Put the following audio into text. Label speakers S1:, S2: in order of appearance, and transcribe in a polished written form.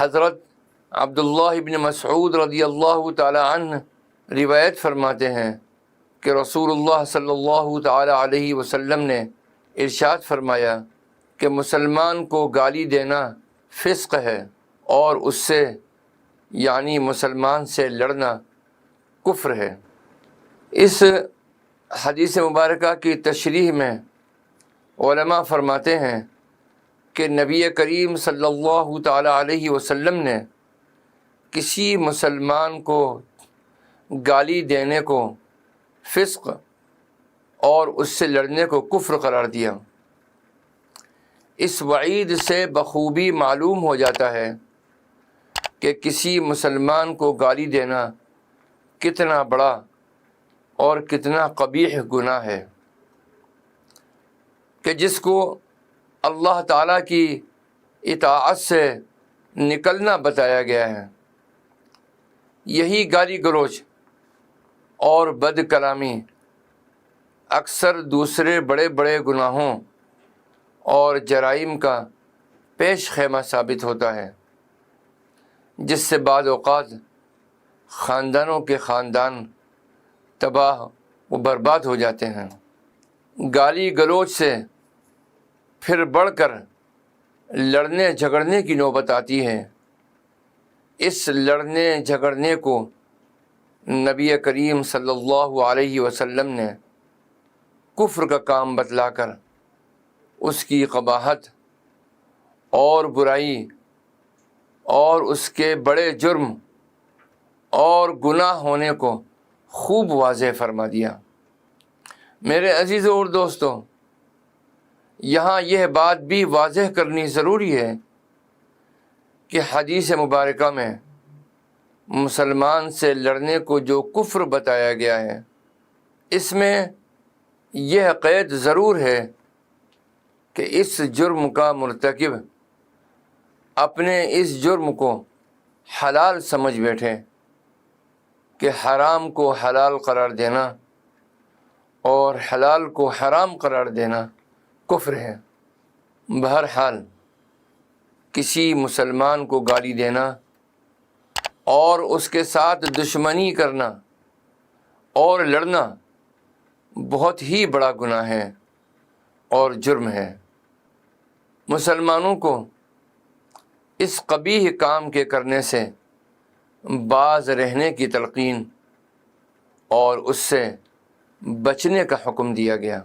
S1: حضرت عبداللہ بن مسعود رضی اللہ تعالی عنہ روایت فرماتے ہیں کہ رسول اللہ صلی اللہ تعالی علیہ وسلم نے ارشاد فرمایا کہ مسلمان کو گالی دینا فسق ہے، اور اس سے یعنی مسلمان سے لڑنا کفر ہے۔ اس حدیث مبارکہ کی تشریح میں علماء فرماتے ہیں کہ نبی کریم صلی اللہ تعالی علیہ وسلم نے کسی مسلمان کو گالی دینے کو فسق اور اس سے لڑنے کو کفر قرار دیا۔ اس وعید سے بخوبی معلوم ہو جاتا ہے کہ کسی مسلمان کو گالی دینا کتنا بڑا اور کتنا قبیح گناہ ہے، کہ جس کو اللہ تعالیٰ کی اطاعت سے نکلنا بتایا گیا ہے۔ یہی گالی گلوچ اور بد کلامی اکثر دوسرے بڑے بڑے گناہوں اور جرائم کا پیش خیمہ ثابت ہوتا ہے، جس سے بعض اوقات خاندانوں کے خاندان تباہ و برباد ہو جاتے ہیں۔ گالی گلوچ سے پھر بڑھ کر لڑنے جھگڑنے کی نوبت آتی ہے۔ اس لڑنے جھگڑنے کو نبی کریم صلی اللہ علیہ وسلم نے کفر کا کام بتلا کر اس کی قباحت اور برائی اور اس کے بڑے جرم اور گناہ ہونے کو خوب واضح فرما دیا۔ میرے عزیزوں اور دوستوں، یہاں یہ بات بھی واضح کرنی ضروری ہے کہ حدیث مبارکہ میں مسلمان سے لڑنے کو جو کفر بتایا گیا ہے، اس میں یہ قید ضرور ہے کہ اس جرم کا مرتکب اپنے اس جرم کو حلال سمجھ بیٹھے، کہ حرام کو حلال قرار دینا اور حلال کو حرام قرار دینا کفر ہے۔ بہرحال کسی مسلمان کو گالی دینا اور اس کے ساتھ دشمنی کرنا اور لڑنا بہت ہی بڑا گناہ ہے اور جرم ہے۔ مسلمانوں کو اس قبیح کام کے کرنے سے باز رہنے کی تلقین اور اس سے بچنے کا حکم دیا گیا۔